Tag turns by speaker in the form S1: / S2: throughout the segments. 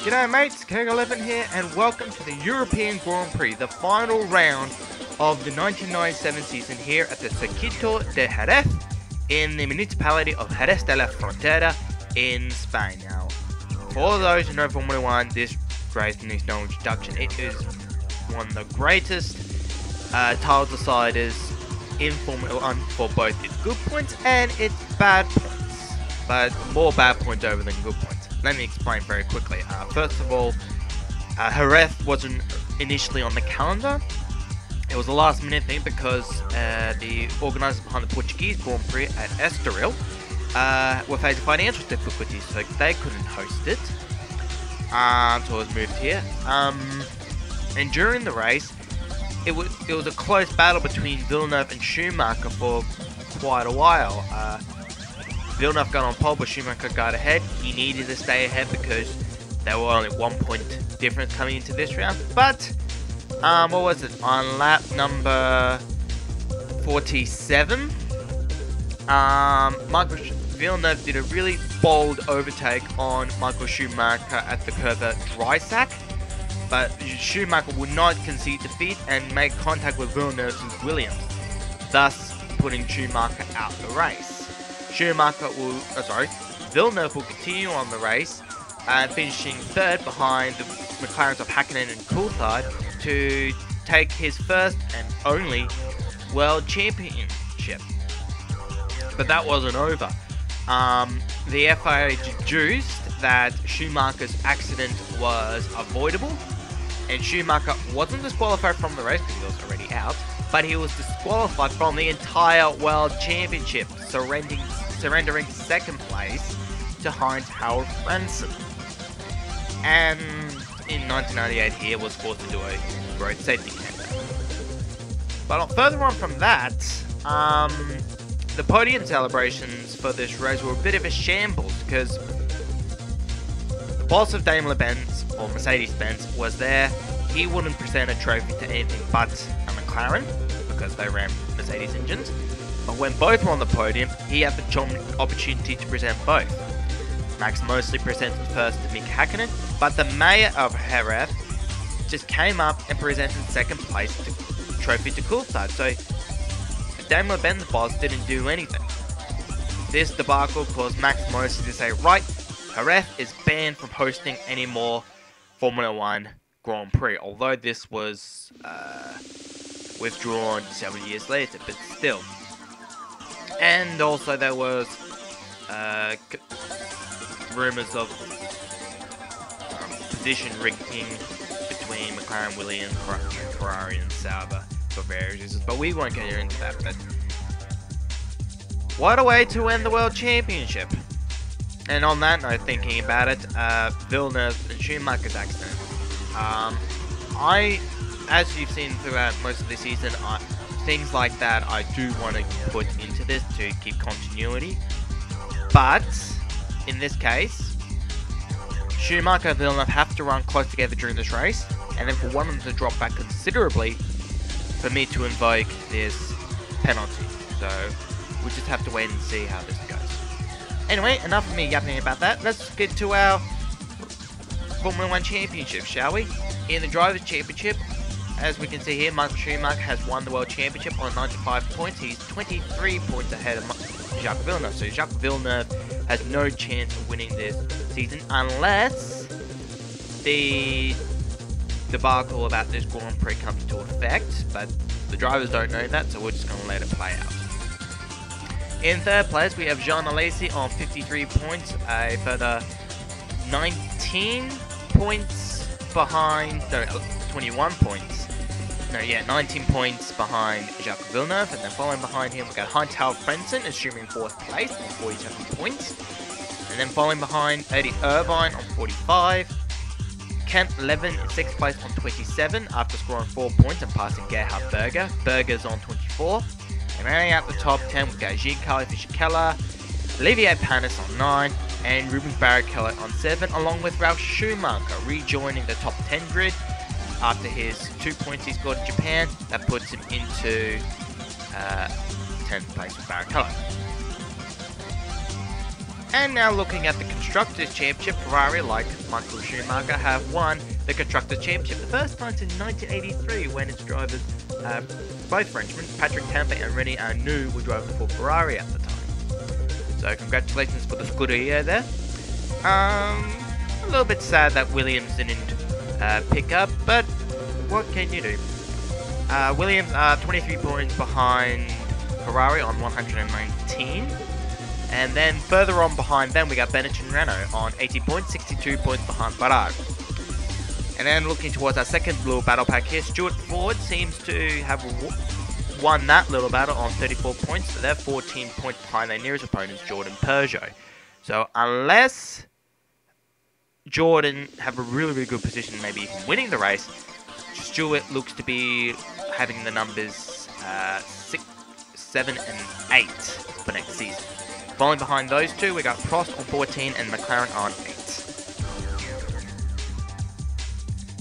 S1: G'day mates, King11 here, and welcome to the European Grand Prix, the final round of the 1997 season here at the Circuito de Jerez in the municipality of Jerez de la Frontera in Spain. Now, for those who know Formula 1, this race needs no introduction. It is one of the greatest title deciders in Formula 1 for both its good points and its bad points, but more bad points over than good points. Let me explain very quickly. First of all, Jerez wasn't initially on the calendar. It was a last minute thing because the organisers behind the Portuguese Grand Prix at Estoril were facing financial difficulties, so they couldn't host it. So it was moved here. And during the race, it was a close battle between Villeneuve and Schumacher for quite a while. Villeneuve got on pole, but Schumacher got ahead. He needed to stay ahead because they were only 1 point difference coming into this round. But, what was it? On lap number 47, Michael Villeneuve did a really bold overtake on Michael Schumacher at the curve at Drysack. But Schumacher would not concede defeat and make contact with Villeneuve's Williams, thus putting Schumacher out the race. Villeneuve will continue on the race, finishing third behind the McLarens of Hakkinen and Coulthard to take his first and only World Championship. But that wasn't over. The FIA deduced that Schumacher's accident was avoidable, and Schumacher wasn't disqualified from the race because he was already out, but he was disqualified from the entire World Championship, surrendering second place to Heinz-Harald Frentzen. And in 1998 he was forced to do a road safety campaign. But further on from that, the podium celebrations for this race were a bit of a shambles because the boss of Daimler-Benz, or Mercedes-Benz, was there. He wouldn't present a trophy to anything but a McLaren because they ran Mercedes engines. But when both were on the podium, he had the opportunity to present both. Max mostly presented first to Mick Hakkinen, but the mayor of Jerez just came up and presented second place trophy to Coulthard. So the Daimler-Benz boss didn't do anything. This debacle caused Max mostly to say, right, Jerez is banned from hosting any more Formula 1 Grand Prix, although this was withdrawn several years later, but still. And also there was rumours of position rigging between McLaren, Williams, Ferrari and Sauber for various reasons, but we won't get into that. But what a way to end the World Championship. And on that note, thinking about it, Villeneuve and Schumacher's accident. As you've seen throughout most of the season, things like that I do want to put into this to keep continuity. But in this case, Schumacher and Villeneuve have to run close together during this race, and then for one of them to drop back considerably for me to invoke this penalty. So we just have to wait and see how this goes. Anyway, enough of me yapping about that. Let's get to our Formula 1 Championship, shall we? In the Drivers' Championship, as we can see here, Michael Schumacher has won the World Championship on 95 points. He's 23 points ahead of Jacques Villeneuve. So Jacques Villeneuve has no chance of winning this season unless the debacle about this Grand Prix comes into effect. But the drivers don't know that, so we're just going to let it play out. In third place, we have Jean Alesi on 53 points, a further 19 points behind, no, 21 points. No, yeah, 19 points behind Jacques Villeneuve, and then following behind him, we've got Heinz-Harald Frentzen, assuming 4th place on 47 points. And then following behind, Eddie Irvine on 45. Kent Levin in 6th place on 27, after scoring 4 points and passing Gerhard Berger. Berger's on 24. And rounding out the top 10, we've got Giancarlo Fisichella, Olivier Panis on 9, and Rubens Barrichello on 7, along with Ralf Schumacher rejoining the top 10 grid after his 2 points he scored in Japan. That puts him into 10th place with Barrichello. And now looking at the Constructors' Championship, Ferrari, like Michael Schumacher, have won the Constructors' Championship. The first time since 1983, when its drivers, both Frenchmen, Patrick Tambay and René Arnoux, were driving for Ferrari at the time. So congratulations for the Scuderia there. A little bit sad that Williams didn't pick up, but what can you do? Williams are 23 points behind Ferrari on 119. And then further on behind them, we got Bennett and Renault on 80 points, 62 points behind Barrage. And then looking towards our second little battle pack here, Stuart Ford seems to have won that little battle on 34 points. So they're 14 points behind their nearest opponents, Jordan Peugeot. So unless Jordan have a really, really good position, maybe even winning the race, Stuart looks to be having the numbers 6, 7, and 8 for next season. Following behind those two, we got Prost on 14 and McLaren on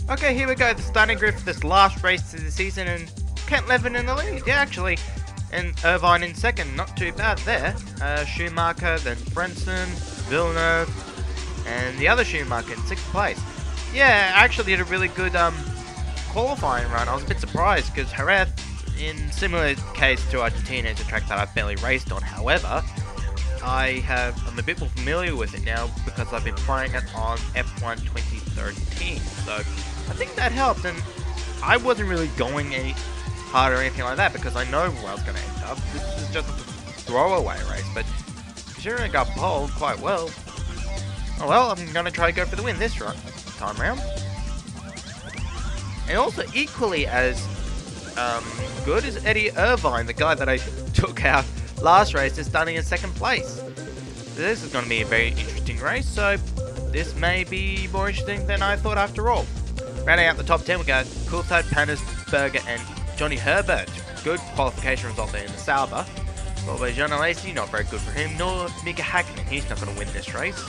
S1: 8. Okay, here we go, the starting grid for this last race of the season, and Kent Levin in the lead, yeah, actually. And Irvine in second, not too bad there. Schumacher, then Frentzen, Villeneuve, and the other Schumacher in 6th place. Yeah, actually did a really good qualifying run. I was a bit surprised, because Jerez, in similar case to Argentina, is a track that I've barely raced on. However, I'm a bit more familiar with it now because I've been playing it on F1 2013. So I think that helped, and I wasn't really going any hard or anything like that because I know where I was going to end up. This is just a throwaway race, but considering I got pole quite well, oh well, I'm going to try to go for the win this time round. And also equally as good as Eddie Irvine, the guy that I took out last race, is starting in 2nd place. This is going to be a very interesting race, so this may be more interesting than I thought after all. Rounding out the top 10, we got Coulthard, Pannersberger, and Johnny Herbert. Good qualification result there in the Sauber. Followed by Jean Alesi, not very good for him, nor Mika Hakkinen, he's not going to win this race.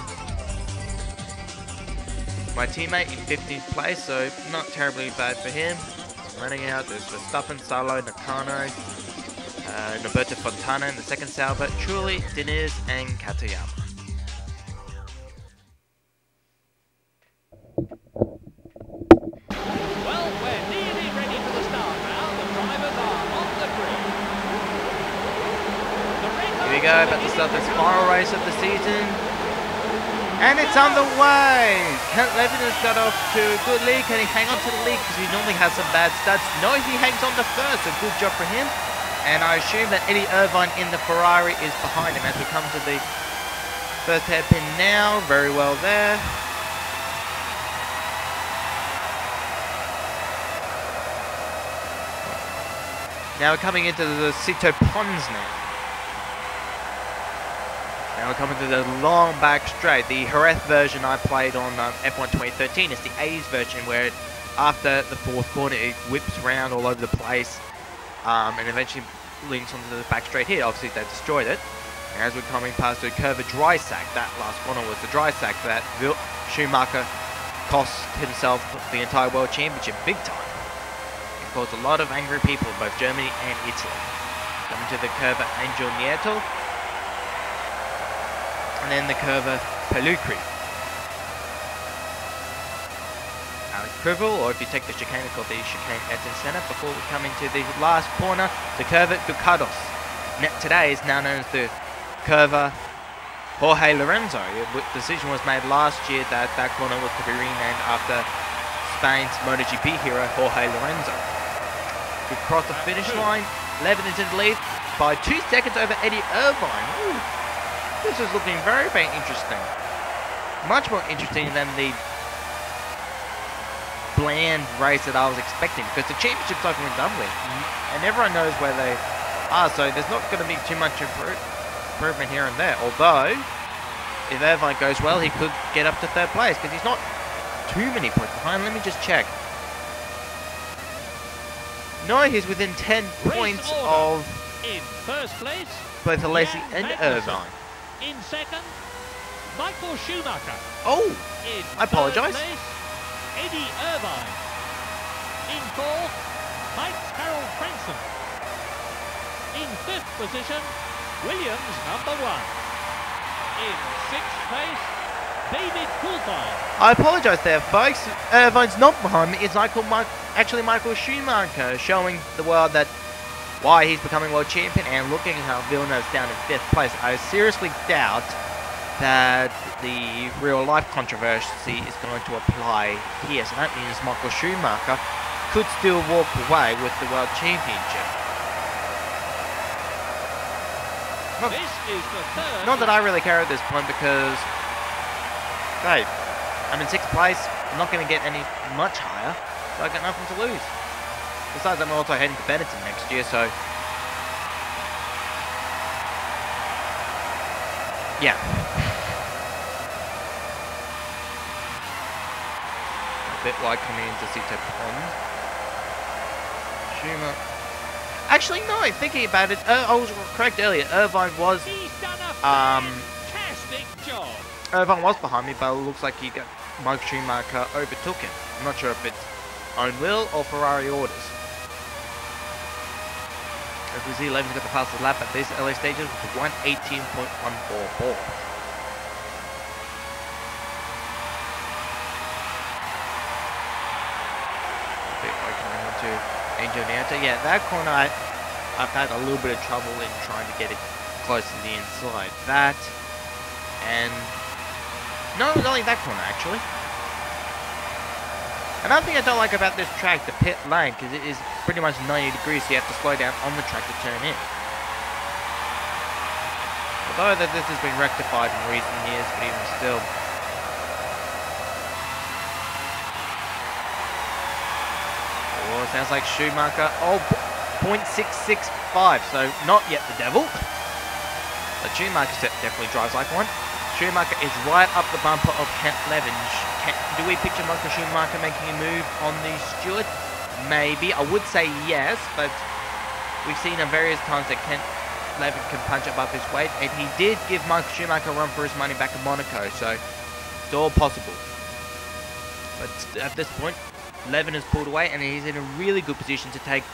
S1: My teammate in 15th place, so not terribly bad for him. Running out, there's Verstappen, Salo, Nakano, Roberto Fontana in the 2nd Sauber, Trulli, Diniz, and Katayama.
S2: Well, we're nearly ready for the start now. The drivers are on the grid.
S1: Here we go, about to start this final race of the season. And it's underway! Kent Levin has got off to a good lead. Can he hang on to the lead? Because he normally has some bad stats. No, he hangs on to first. A good job for him. And I assume that Eddie Irvine in the Ferrari is behind him as we come to the first hairpin now. Very well there. Now we're coming into the Cito Pons now. Now we're coming to the long back straight. The Jerez version I played on F1 2013 is the A's version where after the 4th corner it whips around all over the place and eventually links onto the back straight here. Obviously they destroyed it. And as we're coming past the curve of dry sack, that last corner was the dry sack that Schumacher cost himself the entire World Championship big time. It caused a lot of angry people in both Germany and Italy. Coming to the curve of Angel Nieto. And then the curve of Pellucri. Alex Crivel, or if you take the chicane, it's called the chicane Etten Center, before we come into the last corner, the curve at Ducados. Today is now known as the curve Jorge Lorenzo. The decision was made last year that that corner was to be renamed after Spain's MotoGP hero Jorge Lorenzo. We cross the finish line. Levin is in the lead by 2 seconds over Eddie Irvine. Ooh, this is looking very, very interesting. Much more interesting than the bland race that I was expecting, because the championship's over and done with, and everyone knows where they are, so there's not going to be too much improvement here and there. Although, if Irvine goes well, he could get up to 3rd place, because he's not too many points behind. Let me just check. No, he's within 10 points of
S2: in 1st place,
S1: both Alesi and Irvine.
S2: In 2nd, Michael Schumacher.
S1: Oh,
S2: in
S1: I apologise.
S2: Eddie Irvine. In 4th, Mike Harold Frentzen. In 5th position, Williams #1. In sixth place, David Coulthard.
S1: I apologise there, folks. Irvine's not behind me. It's actually Michael Schumacher, showing the world that why he's becoming world champion, and looking at how Villeneuve's down in 5th place. I seriously doubt that the real life controversy is going to apply here. So that means Michael Schumacher could still walk away with the world championship.
S2: This is the third.
S1: Not that I really care at this point, because hey, I'm in 6th place. I'm not going to get any much higher, so I got nothing to lose. Besides, I'm also heading to Benetton next year, so yeah. A bit wide coming into Cito Pond. Schumacher. Actually, no. Thinking about it, I was correct earlier. Irvine was
S2: He's done a fantastic job.
S1: Irvine was behind me, but it looks like Mike Schumacher overtook him. I'm not sure if it's own will or Ferrari orders. As we see, Levin's got the fastest lap at these early stages with 1:18.144. Coming into Angel Nieto. Yeah, that corner I've had a little bit of trouble in trying to get it close to the inside. That, and no, it was only that corner actually. Another thing I don't like about this track, the pit lane, because it is pretty much 90 degrees, so you have to slow down on the track to turn in. Although that this has been rectified in recent years, but even still. Oh, sounds like Schumacher. Oh, 0.665, so not yet the devil. But Schumacher definitely drives like one. Schumacher is right up the bumper of Kent Levin. Do we picture Michael Schumacher making a move on the Stewart? Maybe. I would say yes, but we've seen at various times that Kent Levin can punch above his weight, and he did give Michael Schumacher a run for his money back in Monaco, so it's all possible. But at this point, Levin has pulled away, and he's in a really good position to take...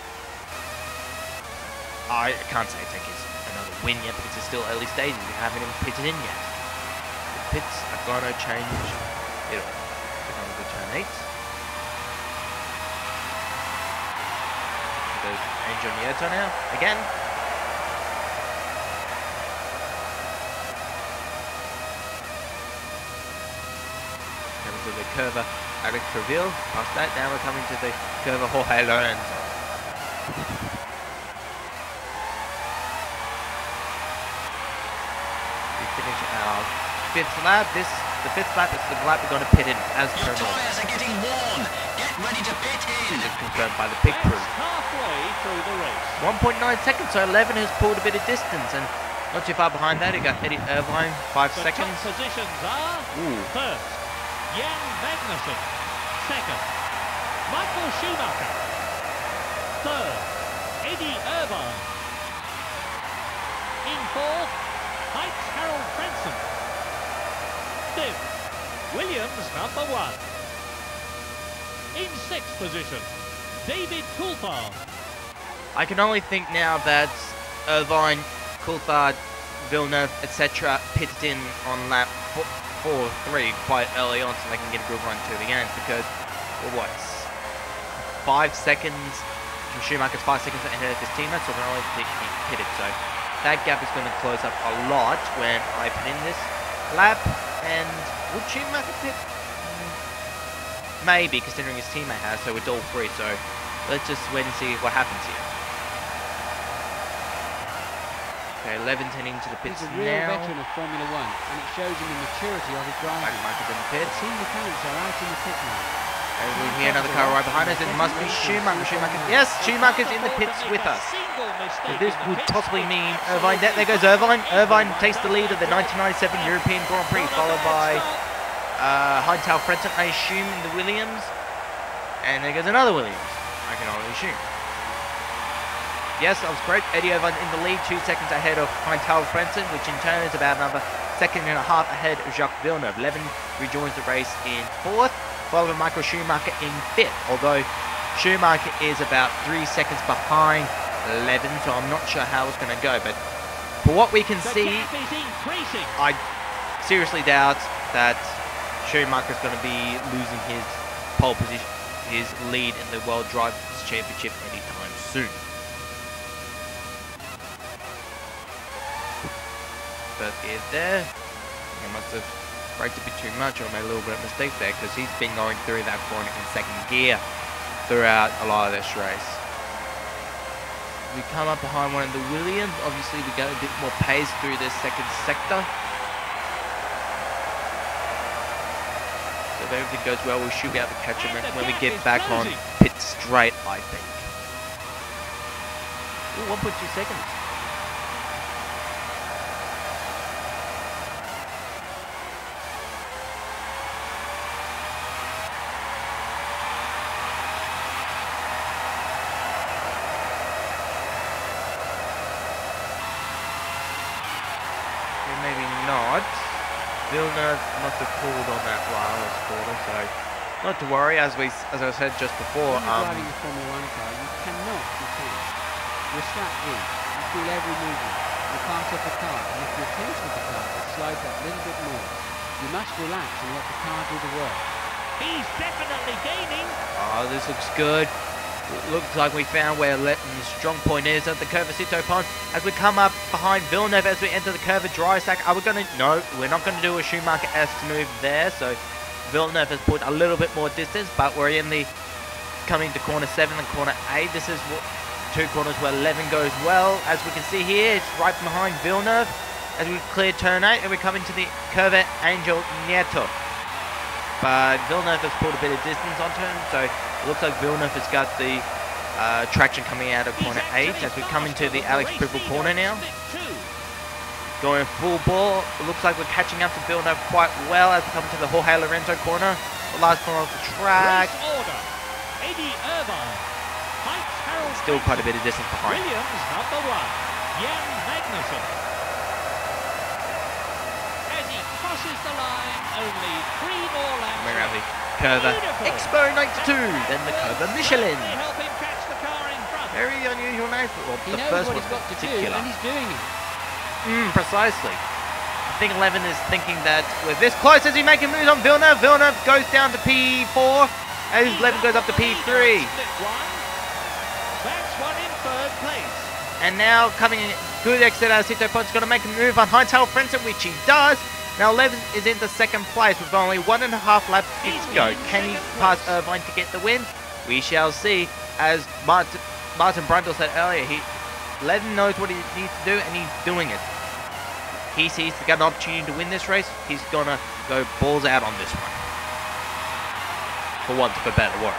S1: I can't say take another win yet, because it's still early stages. We haven't even pitted in yet. The pits are going to change it all. Become a good turn 8. There's Angel Nieto now, again. Coming to the curve Alex Treville. Past that, now we're coming to the curve Jorge Lorenzo. We finish our 5th lap. The 5th lap is the lap we're going to pit in as per normal.
S3: Your tyres are getting worn. Get ready to pit in.
S1: This is confirmed by the pit crew.
S2: Halfway through the race.
S1: 1.9 seconds, so 11 has pulled a bit of distance, and not too far behind that, you got Eddie Irvine, 5
S2: The
S1: seconds.
S2: top positions are first, Jan Magnussen. Second, Michael Schumacher. Third, Eddie Irvine. In fourth, Heights Harold Frentzen. Fifth, Williams number 1. In 6th position, David Coulthard.
S1: I can only think now that Irvine, Coulthard, Villeneuve, etc. pitted in on lap 4-3 quite early on, so they can get a good run to the end, because, well, what, 5 seconds, Schumacher's 5 seconds ahead of his teammates, so they're only pitted, so that gap is going to close up a lot when I put in this lap. And would Schumacher pit? Maybe, considering his teammate has, so it's all free, so let's just wait and see what happens here. Okay, 11's heading to the pits
S4: He's a real
S1: now.
S4: veteran of Formula 1, and it shows in the maturity of his driving.
S1: Schumacher's in the pits.
S4: The team mechanics are out in the pit now.
S1: And we hear another car right behind us, and it must be Schumacher. Yes, Schumacher's in the pits with us. So this would possibly mean Irvine. There goes Irvine. Irvine takes the lead of the 1997 European Grand Prix, followed by Hightail Frentzen, I assume, in the Williams. And there goes another Williams, I can only assume. Yes, that was correct. Eddie Irvine in the lead, 2 seconds ahead of Hightail Frentzen, which in turn is about another 1.5 seconds ahead of Jacques Villeneuve. Levin rejoins the race in 4th, followed by Michael Schumacher in 5th, although Schumacher is about 3 seconds behind Levin, so I'm not sure how it's going to go, but for what we can see, seriously doubt that Schumacher's going to be losing his pole position, his lead in the World Drivers' Championship anytime soon. First gear there. I must have braked a bit too much or made a little bit of mistake there because he's been going through that corner in second gear throughout a lot of this race. We come up behind one of the Williams. Obviously, we got a bit more pace through this second sector. So if everything goes well, we should be able to catch him when we get back on pit straight, I think. Ooh, 1.2 seconds. Maybe not. Villeneuve must have pulled on that last corner, so not to worry. As I said just before,
S4: when you're driving a Formula 1 car, you cannot be tense. You're strapped in. You feel every movement. You're part of the car, and if you're tense with the car, it slides up a little bit more. You must relax and let the car do the work.
S2: He's definitely gaining.
S1: Oh, this looks good. Looks like we found where Letton's strong point is at the Curvacito Pond. As we come up behind Villeneuve as we enter the Curva dry stack, are we going to... No, we're not going to do a Schumacher-esque move there. So Villeneuve has put a little bit more distance, but we're in the... coming to corner 7 and corner 8. This is two corners where 11 goes well. As we can see here, it's right behind Villeneuve as we clear turn 8 and we come into the Curva Angel Nieto. But Villeneuve has pulled a bit of distance onto him, so it looks like Villeneuve has got the traction coming out of corner 8 as we come into the Alex Pribble corner now. Going full ball, it looks like we're catching up to Villeneuve quite well as we come to the Jorge Lorenzo corner, the last corner of the track. Still quite a bit of distance behind.
S2: Williams number 1, Jan Magnussen. As he crosses the line, only 3 more laps.
S1: We're around the Curva Expo 92, then the Curva Michelin.
S2: Help him catch the car in front.
S1: Very unusual name for
S4: He
S1: the
S4: knows
S1: first
S4: what
S1: one
S4: he's got to do,
S1: particular.
S4: and he's doing it.
S1: Precisely. I think 11 is thinking that we're this close as he making moves on Villeneuve. Villeneuve goes down to P4 as 11 goes up to P3.
S2: That's one in 3rd place.
S1: And now coming in, good exit out of Sito Pond's going to make a move on Hightail Frenson, which he does. Now 11 is into 2nd place with only 1.5 laps to go. Can he pass Irvine to get the win? We shall see. As Martin Brundle said earlier, 11 knows what he needs to do and he's doing it. He sees to get an opportunity to win this race, he's going to go balls out on this one. For want of a better word.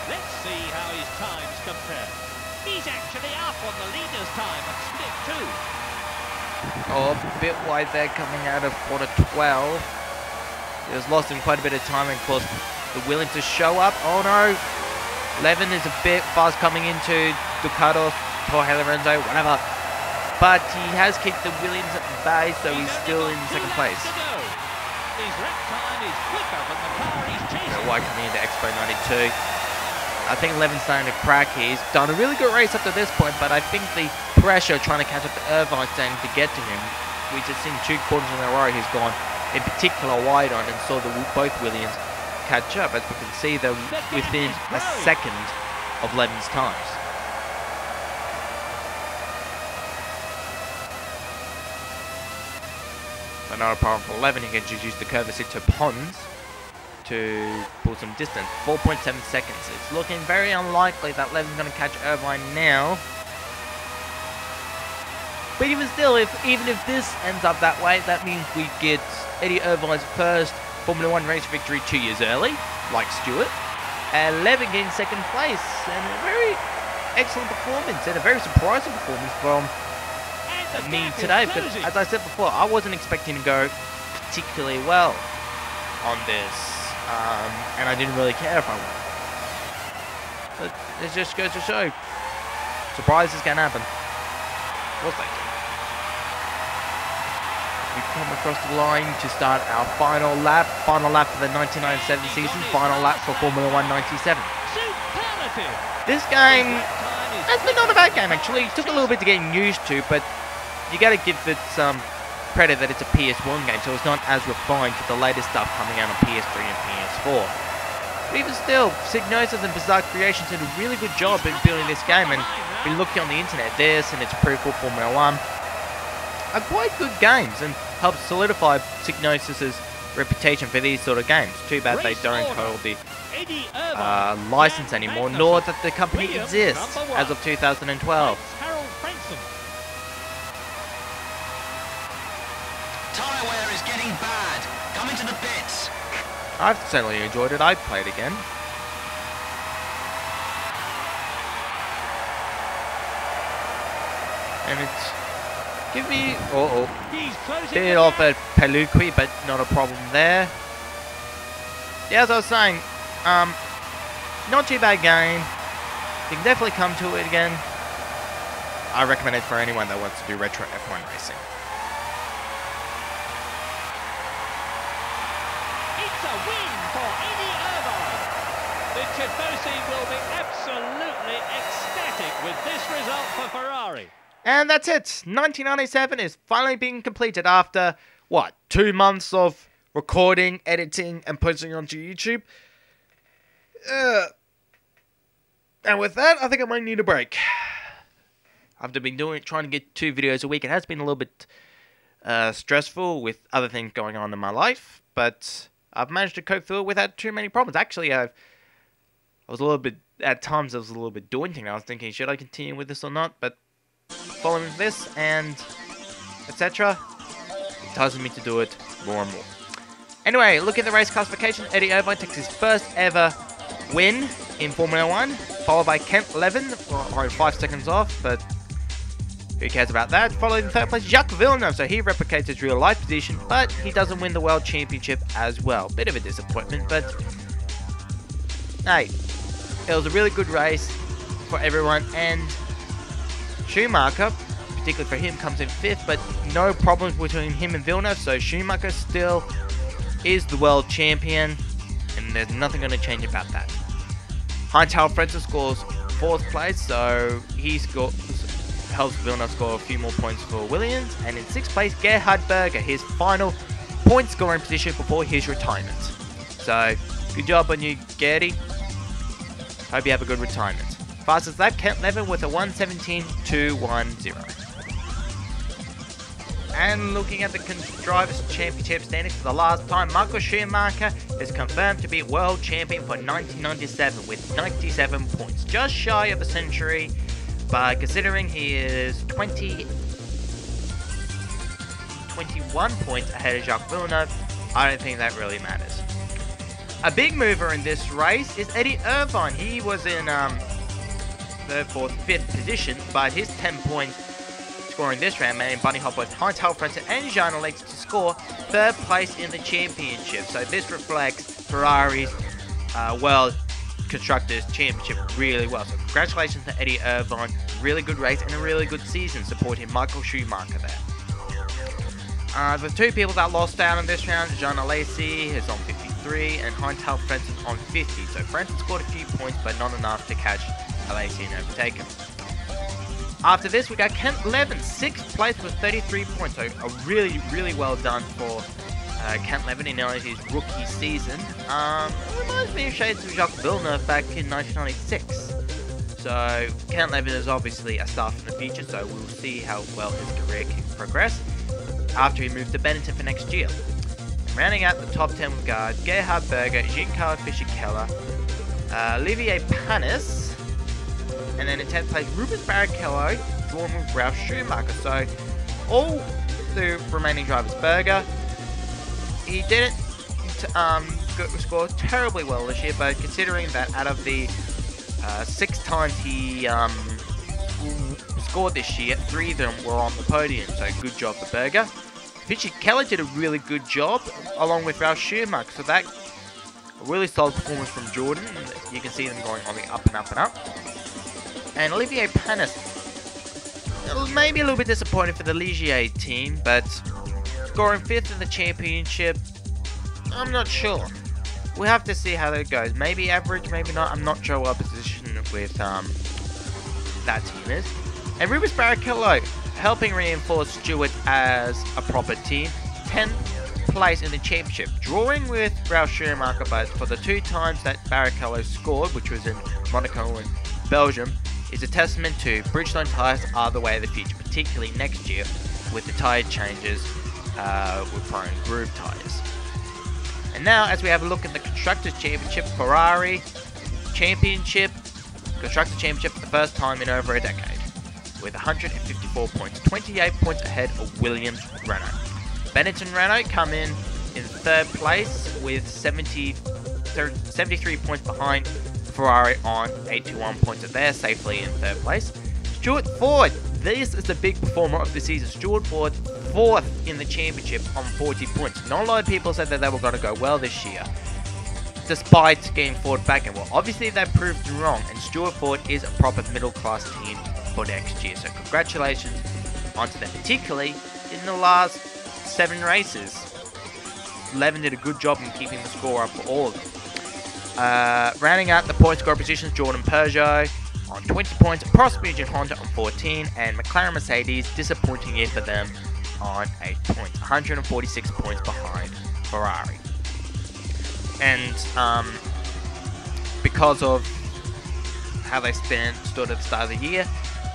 S2: Let's see how his times compare. He's actually up on the leader's time at split 2.
S1: Oh, a bit wide there coming out of quarter 12. He was lost in quite a bit of time and of course the willing to show up. Oh no, 11 is a bit fast coming into Ducato, Jorge Lorenzo, whatever. But he has kicked the Williams at bay, so he's still in 2nd place.
S2: His lap time is quicker than the car he's chasing.
S1: Wide coming into Expo 92. I think 11's starting to crack here. He's done a really good race up to this point, but I think the pressure trying to catch up to Irvine starting to get to him. We just seen 2 quarters in a row he's gone in particular wide on and saw both Williams catch up. As we can see, they're within a second of 11's times. But not apart from 11, he can just use the Curvacito Ponds to pull some distance. 4.7 seconds. It's looking very unlikely that 11's going to catch Irvine now. But even still, even if this ends up that way, that means we get Eddie Irvine's first Formula 1 race victory 2 years early, like Stewart. And 11 getting 2nd place. And a very excellent performance and a very surprising performance from me today. But as I said before, I wasn't expecting to go particularly well on this. And I didn't really care if I won. But it just goes to show, surprises can happen. Of course they do. We come across the line to start our final lap for the 1997 season, final lap for Formula 1 97.
S2: Superlative.
S1: This game It's been not a bad game actually. It took a little bit to get used to, but you got to give it some credit that it's a PS1 game, so it's not as refined to the latest stuff coming out on PS3 and PS4. But even still, Psygnosis and Bizarre Creations did a really good job in building this game, and been looking on the internet, this and its prequel Formula 1 are quite good games and help solidify Psygnosis' reputation for these sort of games. Too bad they don't hold the license anymore, nor that the company exists as of 2012.
S3: Tyre wear is getting bad. Come into the pits.
S1: I've certainly enjoyed it. I'd play it again. And it's give me bit off at Peluqui, but not a problem there. Yeah, as I was saying, not too bad game. You can definitely come to it again. I recommend it for anyone that wants to do retro F1 racing.
S2: It's a win for Eddie Irvine. The Tifosi will be absolutely ecstatic with this result for Ferrari.
S1: And that's it. 1997 is finally being completed after, what, 2 months of recording, editing, and posting onto YouTube. And with that, I think I might need a break. After been trying to get 2 videos a week, it has been a little bit stressful with other things going on in my life, but I've managed to cope through it without too many problems. Actually, at times it was a little bit daunting. I was thinking, should I continue with this or not? But following this and etc. entices me to do it more and more. Anyway, look at the race classification. Eddie Irvine takes his first ever win in Formula 1, followed by Kent Levin, or 5 seconds off, but who cares about that? Followed in 3rd place, Jacques Villeneuve, so he replicates his real life position, but he doesn't win the World Championship as well. Bit of a disappointment, but hey, it was a really good race for everyone, and Schumacher, particularly for him, comes in 5th, but no problems between him and Villeneuve, so Schumacher still is the world champion, and there's nothing going to change about that. Heinz-Harald Frentzen scores 4th place, so he helps Villeneuve score a few more points for Williams, and in 6th place, Gerhard Berger, his final point scoring position before his retirement. So, good job on you, Gertie. Hope you have a good retirement. Fastest lap, Kent Levin with a 1:17.210. And looking at the Drivers' Championship standings for the last time, Michael Schumacher is confirmed to be world champion for 1997 with 97 points. Just shy of a century, but considering he is 21 points ahead of Jacques Villeneuve, I don't think that really matters. A big mover in this race is Eddie Irvine. He was in 3rd, 4th, 5th position, but his 10 points scoring this round made him bunny hop with Heinz-Harald Frentzen and Jean Alex to score 3rd place in the championship. So this reflects Ferrari's World Constructors Championship really well. So congratulations to Eddie Irvine. Really good race and a really good season supporting Michael Schumacher there. The 2 people that lost out on this round, Jean Alesi is on 53 and Heinz-Harald Frentzen on 50. So Frentzen scored a few points but not enough to catch Alesi and overtake him. After this, we got Kent Levin, 6th place with 33 points. So a really, really well done for Kent Levin in his rookie season. Reminds me of shades of Jacques Villeneuve back in 1996. So Kent Levin is obviously a star for the future, so we'll see how well his career can progress after he moves to Benetton for next year. Rounding out the top 10 we've got Gerhard Berger, Giancarlo Fischer-Keller, Olivier Panis, and then in 10th place, Rubens Barrichello, drawn with Ralf Schumacher. So, all the remaining drivers, Berger, he didn't score terribly well this year, but considering that out of the 6 times he scored this year, 3 of them were on the podium, so good job for Berger. Fischer-Keller did a really good job, along with Ralf Schumacher, so that a really solid performance from Jordan. You can see them going on the up and up and up. And Olivier Panis, maybe a little bit disappointed for the Ligier team, but scoring 5th in the championship, I'm not sure. We'll have to see how that goes. Maybe average, maybe not. I'm not sure what position with that team is. And Rubens Barrichello helping reinforce Stewart as a proper team. 10th place in the championship, drawing with Ralf Schumacher, but for the 2 times that Barrichello scored, which was in Monaco and Belgium, is a testament to Bridgestone tyres are the way of the future, particularly next year with the tyre changes with Pro and Groove tyres. And now, as we have a look at the Constructors' Championship, Ferrari Championship, Constructors' Championship for the first time in over a decade, with 154 points, 28 points ahead of Williams Renault. Benetton Renault come in 3rd place with 73 points behind Ferrari on 81 points, and they're safely in 3rd place. Stuart Ford, this is the big performer of the season. Stuart Ford, 4th in the championship on 40 points. Not a lot of people said that they were going to go well this year, despite getting Ford back. And well, obviously they proved wrong, and Stuart Ford is a proper middle-class team for next year. So congratulations onto them, particularly in the last 7 races. 11 did a good job in keeping the score up for all of them. Rounding out the point score positions, Jordan Peugeot on 20 points, Prost Mugen Honda on 14, and McLaren Mercedes, disappointing year for them, on 8 points, 146 points behind Ferrari. And because of how they stood at the start of the year,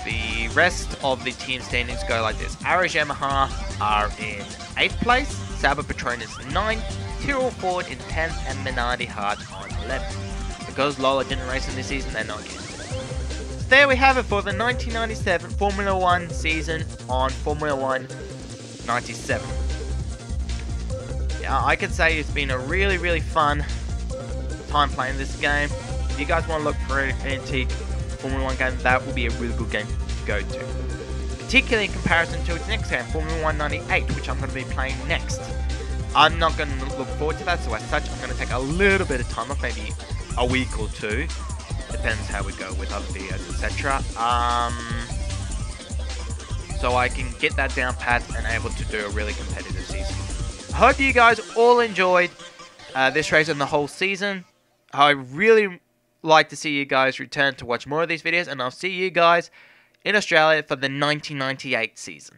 S1: the rest of the team standings go like this. Arrows Yamaha are in 8th place, Sauber Petronas 9th, Tyrrell Ford in 10th, and Minardi Hart on 11th. Because Lola didn't race in this season, they're not getting it. So there we have it for the 1997 Formula 1 season on Formula 1 97. Yeah, I could say it's been a really, really fun time playing this game. If you guys want to look for an antique Formula 1 game, that will be a really good game to go to. Particularly in comparison to its next game, Formula 1 98, which I'm going to be playing next. I'm not going to look forward to that, so as such, I'm going to take a little bit of time off, maybe a week or 2. Depends how we go with other videos, etc. So I can get that down pat and able to do a really competitive season. I hope you guys all enjoyed this race and the whole season. I really like to see you guys return to watch more of these videos, and I'll see you guys in Australia for the 1998 season.